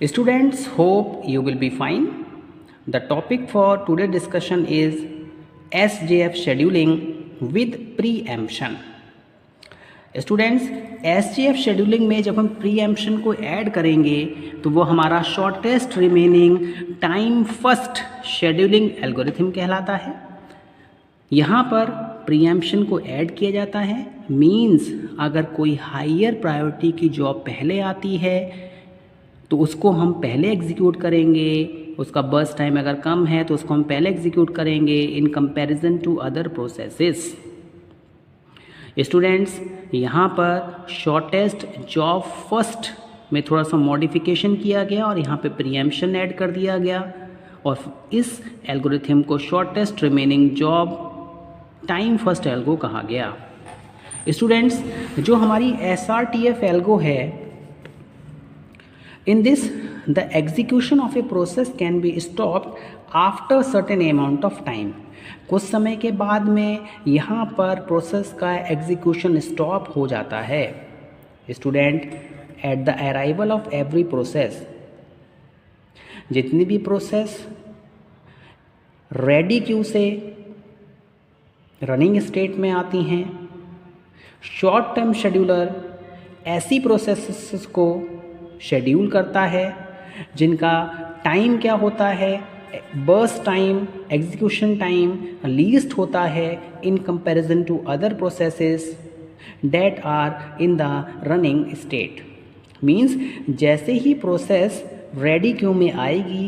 Students, hope you will be fine. The topic for today's discussion is SJF scheduling with preemption. Students, SJF scheduling में जब हम preemption को add करेंगे तो वो हमारा shortest remaining time first scheduling algorithm कहलाता है। यहाँ पर प्रीएम्पशन को ऐड किया जाता है, मीन्स अगर कोई हायर प्रायोरिटी की जॉब पहले आती है तो उसको हम पहले एग्जीक्यूट करेंगे, उसका बर्स्ट टाइम अगर कम है तो उसको हम पहले एग्जीक्यूट करेंगे in comparison to other processes. Students, यहाँ पर शॉर्टेस्ट जॉब फर्स्ट में थोड़ा सा मॉडिफिकेशन किया गया और यहाँ पे प्रीएम्पशन ऐड कर दिया गया और इस एल्गोरिथम को shortest remaining job time first algo कहा गया। स्टूडेंट्स, जो हमारी SRTF एल्गो है, in this the execution of a process can be stopped after certain amount of time। कुछ समय के बाद में यहाँ पर प्रोसेस का एग्जीक्यूशन स्टॉप हो जाता है। Student, at the arrival of every process, जितनी भी प्रोसेस रेडी क्यू से रनिंग स्टेट में आती हैं, शॉर्ट टर्म शेड्यूलर ऐसी प्रोसेसेस को शेड्यूल करता है जिनका टाइम क्या होता है, burst time, execution time least होता है in comparison to other processes that are in the running state. Means जैसे ही प्रोसेस रेडी क्यू में आएगी,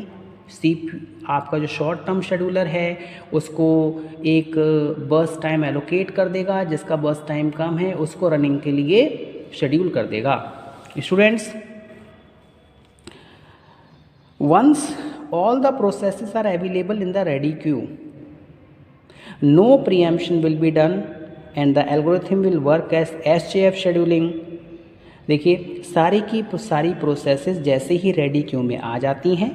आपका जो शॉर्ट टर्म शेड्यूलर है उसको एक बर्स्ट टाइम एलोकेट कर देगा, जिसका बर्स्ट टाइम कम है उसको रनिंग के लिए शेड्यूल कर देगा। Students, once all the processes are available in the ready queue, no preemption will be done and the algorithm will work as SJF scheduling। देखिए, सारी की सारी प्रोसेसेस जैसे ही रेडी क्यू में आ जाती हैं,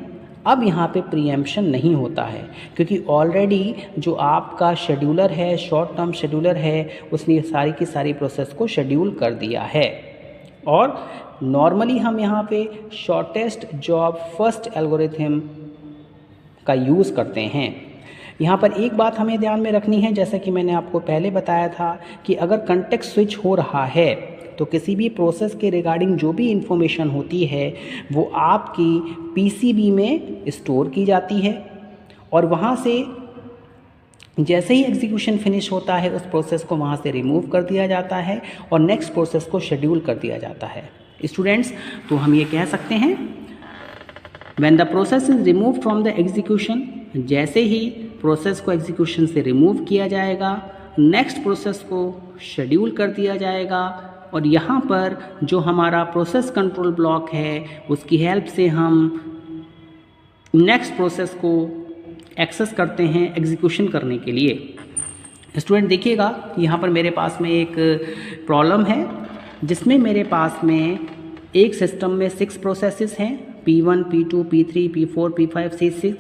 अब यहाँ पे प्रीएम्पशन नहीं होता है क्योंकि ऑलरेडी जो आपका शेड्यूलर है, शॉर्ट टर्म शेड्यूलर है, उसने सारी की सारी प्रोसेस को शेड्यूल कर दिया है। और नॉर्मली हम यहाँ पे शॉर्टेस्ट जॉब फर्स्ट एल्गोरिथम का यूज़ करते हैं। यहाँ पर एक बात हमें ध्यान में रखनी है, जैसा कि मैंने आपको पहले बताया था कि अगर कंटेक्स्ट स्विच हो रहा है तो किसी भी प्रोसेस के रिगार्डिंग जो भी इंफॉर्मेशन होती है वो आपकी PCB में स्टोर की जाती है और वहाँ से जैसे ही एग्जीक्यूशन फिनिश होता है उस प्रोसेस को वहाँ से रिमूव कर दिया जाता है और नेक्स्ट प्रोसेस को शेड्यूल कर दिया जाता है। स्टूडेंट्स, तो हम ये कह सकते हैं when the process is remove from the execution, जैसे ही प्रोसेस को एग्जीक्यूशन से रिमूव किया जाएगा नेक्स्ट प्रोसेस को शेड्यूल कर दिया जाएगा और यहाँ पर जो हमारा प्रोसेस कंट्रोल ब्लॉक है उसकी हेल्प से हम नेक्स्ट प्रोसेस को एक्सेस करते हैं एग्जीक्यूशन करने के लिए। स्टूडेंट, देखिएगा यहाँ पर मेरे पास में एक प्रॉब्लम है जिसमें मेरे पास में एक सिस्टम में 6 प्रोसेसेस हैं, P1, P2, P3, P4, P5, C6।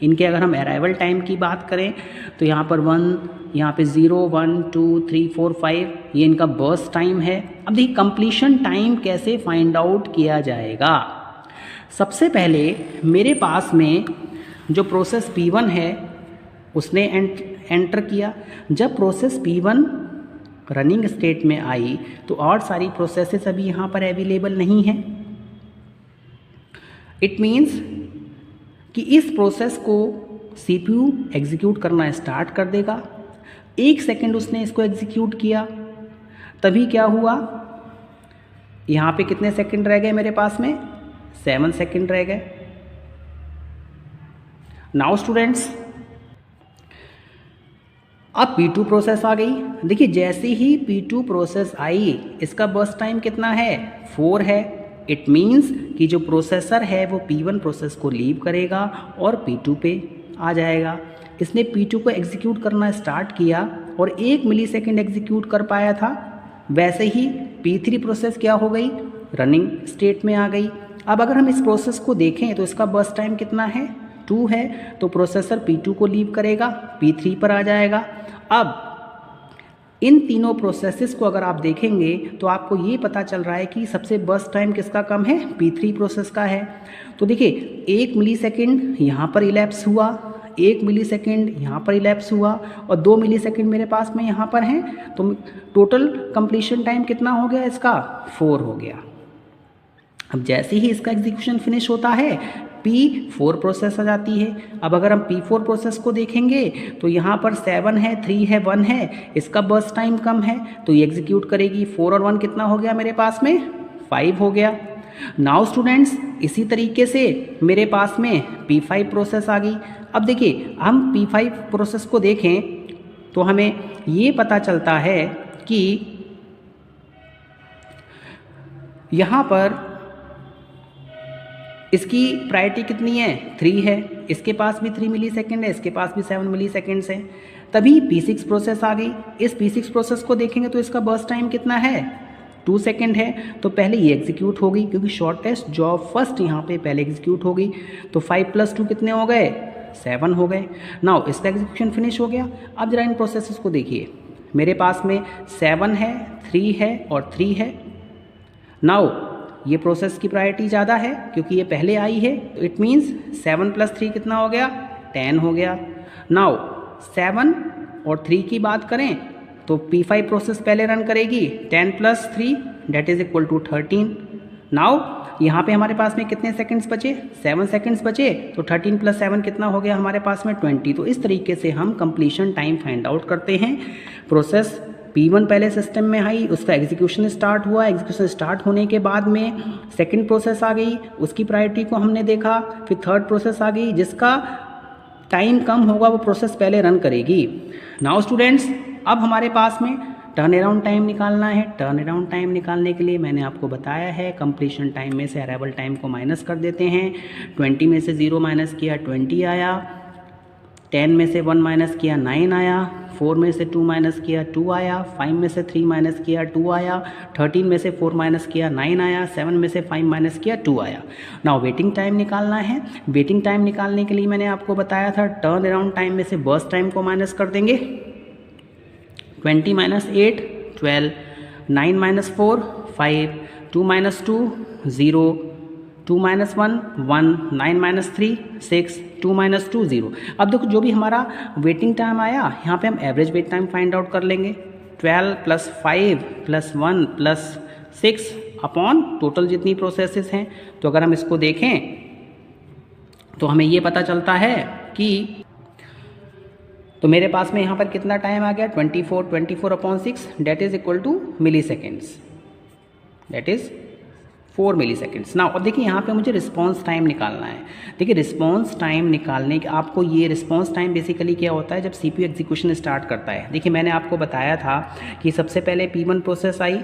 इनके अगर हम अराइवल टाइम की बात करें तो यहाँ पर 1, यहाँ पे 0, 1, 2, 3, 4, 5 ये इनका बर्स्ट टाइम है। अब देखिए कंप्लीशन टाइम कैसे फाइंड आउट किया जाएगा। सबसे पहले मेरे पास में जो प्रोसेस P1 है उसने एंटर किया। जब प्रोसेस P1 रनिंग स्टेट में आई तो और सारी प्रोसेसेस अभी यहाँ पर अवेलेबल नहीं हैं। इट मीन्स कि इस प्रोसेस को CPU एग्जीक्यूट करना स्टार्ट कर देगा। 1 सेकेंड उसने इसको एग्जीक्यूट किया, तभी क्या हुआ, यहाँ पे कितने सेकेंड रह गए मेरे पास में, 7 सेकेंड रह गए। नाउ स्टूडेंट्स, अब P2 प्रोसेस आ गई। देखिए, जैसे ही P2 प्रोसेस आई इसका बर्स्ट टाइम कितना है, 4 है। इट मीन्स कि जो प्रोसेसर है वो P1 प्रोसेस को लीव करेगा और P2 पे आ जाएगा। इसने P2 को एग्जीक्यूट करना स्टार्ट किया और 1 मिलीसेकेंड एग्जीक्यूट कर पाया था। वैसे ही P3 प्रोसेस क्या हो गई, रनिंग स्टेट में आ गई। अब अगर हम इस प्रोसेस को देखें तो इसका बर्स्ट टाइम कितना है, 2 है। तो प्रोसेसर P2 को लीव करेगा, P3 पर आ जाएगा। अब इन तीनों प्रोसेसेस को अगर आप देखेंगे तो आपको ये पता चल रहा है कि सबसे बर्स्ट टाइम किसका कम है, P3 प्रोसेस का है। तो देखिए 1 मिलीसेकंड यहाँ पर इलैप्स हुआ, 1 मिलीसेकंड यहाँ पर इलैप्स हुआ और 2 मिलीसेकंड मेरे पास में यहाँ पर हैं, तो टोटल कंप्लीशन टाइम कितना हो गया इसका, 4 हो गया। अब जैसे ही इसका एग्जीक्यूशन फिनिश होता है P4 प्रोसेस आ जाती है। अब अगर हम P4 प्रोसेस को देखेंगे तो यहाँ पर 7 है, 3 है, 1 है, इसका बर्स्ट टाइम कम है तो ये एग्जीक्यूट करेगी। 4 और 1 कितना हो गया मेरे पास में, 5 हो गया। नाउ स्टूडेंट्स इसी तरीके से मेरे पास में P5 प्रोसेस आ गई। अब देखिए हम P5 प्रोसेस को देखें तो हमें ये पता चलता है कि यहाँ पर इसकी प्रायोरिटी कितनी है, 3 है, इसके पास भी 3 मिलीसेकंड है, इसके पास भी 7 मिलीसेकंड्स है। तभी P6 प्रोसेस आ गई। इस P6 प्रोसेस को देखेंगे तो इसका बर्स्ट टाइम कितना है, 2 सेकेंड है। तो पहले ये एग्जीक्यूट हो गई क्योंकि शॉर्टेस्ट जॉब फर्स्ट यहाँ पे पहले एग्जीक्यूट हो गई। तो 5 + 2 कितने हो गए, 7 हो गए। नाउ इसका एग्जीक्यूशन फिनिश हो गया। अब जरा इन प्रोसेसेस को देखिए, मेरे पास में 7 है, 3 है और 3 है। नाउ ये प्रोसेस की प्रायोरिटी ज़्यादा है क्योंकि ये पहले आई है, तो इट मीन्स 7 + 3 कितना हो गया, 10 हो गया। नाउ 7 और 3 की बात करें तो P5 प्रोसेस पहले रन करेगी, 10 + 3 that is equal to 13। Now यहाँ पे हमारे पास में कितने सेकंड्स बचे, 7 सेकंड्स बचे, तो 13 + 7 कितना हो गया हमारे पास में, 20। तो इस तरीके से हम कंप्लीशन टाइम फाइंड आउट करते हैं। प्रोसेस P1 पहले सिस्टम में आई, उसका एग्जीक्यूशन स्टार्ट हुआ, एग्जीक्यूशन स्टार्ट होने के बाद में सेकंड प्रोसेस आ गई, उसकी प्रायोरिटी को हमने देखा। फिर थर्ड प्रोसेस आ गई, जिसका टाइम कम होगा वो प्रोसेस पहले रन करेगी। नाउ स्टूडेंट्स अब हमारे पास में टर्न अराउंड टाइम निकालना है। टर्न अराउंड टाइम निकालने के लिए मैंने आपको बताया है कंप्लीशन टाइम में से अराइवल टाइम को माइनस कर देते हैं। 20 में से 0 माइनस किया 20 आया, 10 में से 1 माइनस किया 9 आया, 4 में से 2 माइनस किया 2 आया, 5 में से 3 माइनस किया 2 आया, 13 में से 4 माइनस किया 9 आया, 7 में से 5 माइनस किया 2 आया। नाउ वेटिंग टाइम निकालना है। वेटिंग टाइम निकालने के लिए मैंने आपको बताया था टर्न अराउंड टाइम में से बर्स्ट टाइम को माइनस कर देंगे। 20 - 8 12, 9 - 4 5, 2 - 2 0, 2 - 1 1, 9 - 3 6, 2 - 2 0। अब देखो जो भी हमारा वेटिंग टाइम आया, यहाँ पे हम average weight time find out कर लेंगे। 12 + 5 + 1 + 6 अपॉन टोटल जितनी प्रोसेसेस हैं। तो अगर हम इसको देखें तो हमें ये पता चलता है कि तो मेरे पास में यहाँ पर कितना टाइम आ गया, 24/6 date is equal to milliseconds, date is 4 milliseconds. Now अब देखिए यहाँ पे मुझे रिस्पांस टाइम निकालना है। देखिए रिस्पांस टाइम निकालने के आपको ये रिस्पांस टाइम बेसिकली क्या होता है, जब CPU एग्जीक्यूशन स्टार्ट करता है। देखिए मैंने आपको बताया था कि सबसे पहले P1 प्रोसेस आई,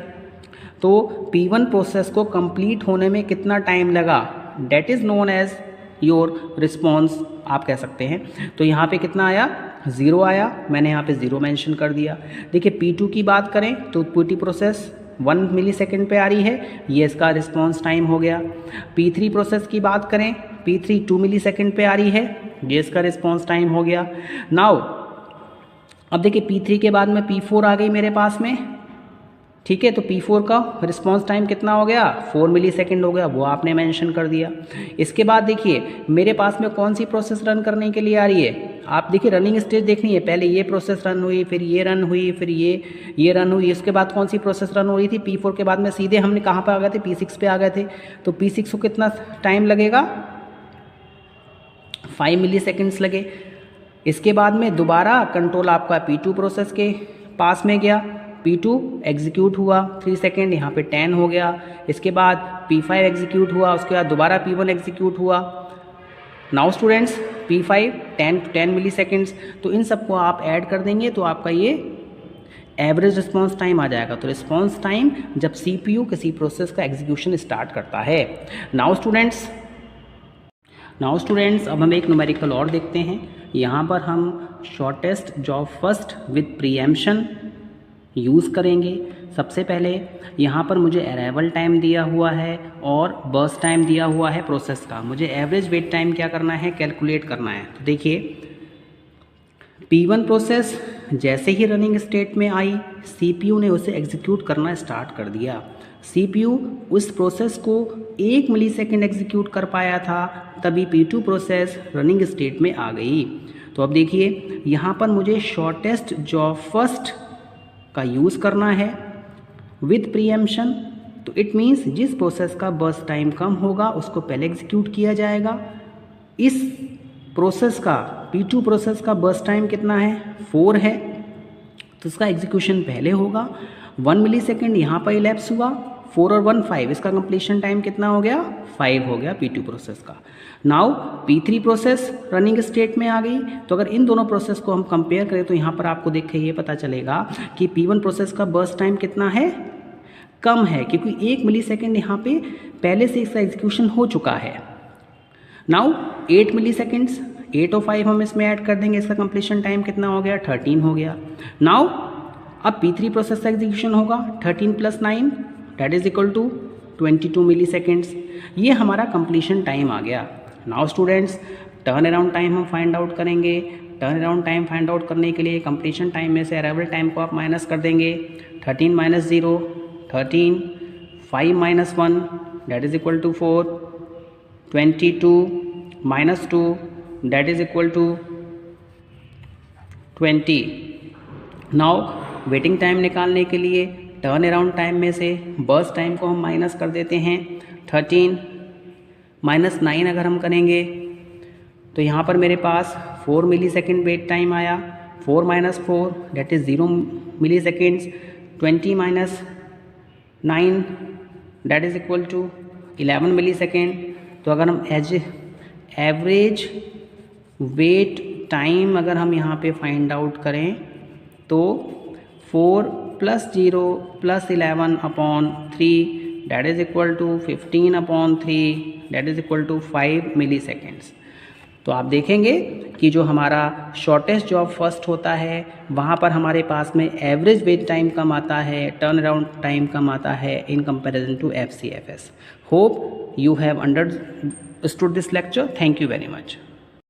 तो P1 प्रोसेस को कंप्लीट होने में कितना टाइम लगा, that is known as your response आप कह सकते हैं। तो यहाँ पे कितना आया, 0 आया, मैंने यहाँ पे 0 मेंशन कर दिया। देखिए P2 की बात करें तो P2 प्रोसेस 1 मिलीसेकंड पे आ रही है, ये इसका रिस्पॉन्स टाइम हो गया। P3 प्रोसेस की बात करें, P3 2 मिलीसेकंड पे आ रही है, ये इसका रिस्पॉन्स टाइम हो गया। नाउ अब देखिए P3 के बाद में P4 आ गई मेरे पास में, ठीक है। तो P4 का रिस्पांस टाइम कितना हो गया, 4 मिलीसेकंड हो गया, वो आपने मेंशन कर दिया। इसके बाद देखिए मेरे पास में कौन सी प्रोसेस रन करने के लिए आ रही है, आप देखिए रनिंग स्टेज देखनी है। पहले ये प्रोसेस रन हुई, फिर ये रन हुई, फिर ये रन हुई, इसके बाद कौन सी प्रोसेस रन हो रही थी, P4 के बाद में सीधे हमने कहाँ पर आ गए थे, P6 पे आ गए थे। तो P6 को कितना टाइम लगेगा, 5 मिलीसेकंड्स लगे। इसके बाद में दोबारा कंट्रोल आपका P2 प्रोसेस के पास में गया, P2 एग्जीक्यूट हुआ 3 सेकेंड, यहाँ पे 10 हो गया। इसके बाद P5 एग्जीक्यूट हुआ, उसके बाद दोबारा P1 एग्जीक्यूट हुआ। Now students P5 10 milliseconds. तो इन सबको आप ऐड कर देंगे तो आपका ये एवरेज रिस्पांस टाइम आ जाएगा। तो रिस्पांस टाइम जब CPU किसी प्रोसेस का एग्जीक्यूशन स्टार्ट करता है। नाउ स्टूडेंट्स अब हम एक न्यूमेरिकल और देखते हैं। यहाँ पर हम shortest job first with preemption use करेंगे। सबसे पहले यहाँ पर मुझे अराइवल टाइम दिया हुआ है और बर्स्ट टाइम दिया हुआ है प्रोसेस का। मुझे एवरेज वेट टाइम क्या करना है, कैलकुलेट करना है। तो देखिए P1 प्रोसेस जैसे ही रनिंग स्टेट में आई, CPU ने उसे एग्जीक्यूट करना स्टार्ट कर दिया। CPU उस प्रोसेस को 1 मिलीसेकंड एग्जीक्यूट कर पाया था, तभी P2 प्रोसेस रनिंग स्टेट में आ गई। तो अब देखिए यहाँ पर मुझे शॉर्टेस्ट जॉब फर्स्ट का यूज़ करना है विथ प्रीएम्पशन। तो इट मीन्स जिस प्रोसेस का बर्स्ट टाइम कम होगा उसको पहले एग्जीक्यूट किया जाएगा। इस प्रोसेस का P2 प्रोसेस का बर्स्ट टाइम कितना है, 4 है, तो इसका एग्जीक्यूशन पहले होगा। 1 मिलीसेकंड यहाँ पर इलैप्स हुआ, 4 और 1 5, इसका कंप्लीशन टाइम कितना हो गया, 5 हो गया P2 प्रोसेस का। Now P3 process running state में आ गई। तो अगर इन दोनों प्रोसेस को हम कंपेयर करें तो यहाँ पर आपको देख के ये पता चलेगा कि P1 प्रोसेस का बर्स्ट टाइम कितना है, कम है, क्योंकि 1 मिलीसेकंड यहाँ पे पहले से इसका एग्जीक्यूशन हो चुका है। नाउ 8 मिलीसेकंड्स, 8 और 5 हम इसमें ऐड कर देंगे, इसका कंप्लीशन टाइम कितना हो गया, 13 हो गया। नाउ अब P3 प्रोसेस का एग्जीक्यूशन होगा 13 + 9 that is equal to 22 milliseconds. ये हमारा कंप्लीशन टाइम आ गया। Now students turn around time हम फाइंड आउट करेंगे। Turn around time find out करने के लिए कंप्लीशन टाइम में से अराइवल टाइम को आप माइनस कर देंगे। 13 - 0 13, 5 - 1 that is equal to 4, 22 - 2 that is equal to 20। Now waiting time निकालने के लिए टर्न अराउंड टाइम में से बर्स्ट टाइम को हम माइनस कर देते हैं। 13 - 9 अगर हम करेंगे तो यहाँ पर मेरे पास 4 मिलीसेकंड वेट टाइम आया। 4 - 4 that is 0 milliseconds. 20 - 9 that is equal to 11 millisecond. तो अगर हम एवरेज वेट टाइम अगर हम यहाँ पे फाइंड आउट करें तो 4 + 0 + 11 upon 3 that is equal to 15 upon 3 that is equal to 5 milliseconds. तो आप देखेंगे कि जो हमारा शॉर्टेस्ट जॉब फर्स्ट होता है वहाँ पर हमारे पास में एवरेज वेट टाइम कम आता है, टर्न अराउंड टाइम कम आता है in comparison to FCFS। Hope you have understood this lecture. Thank you very much.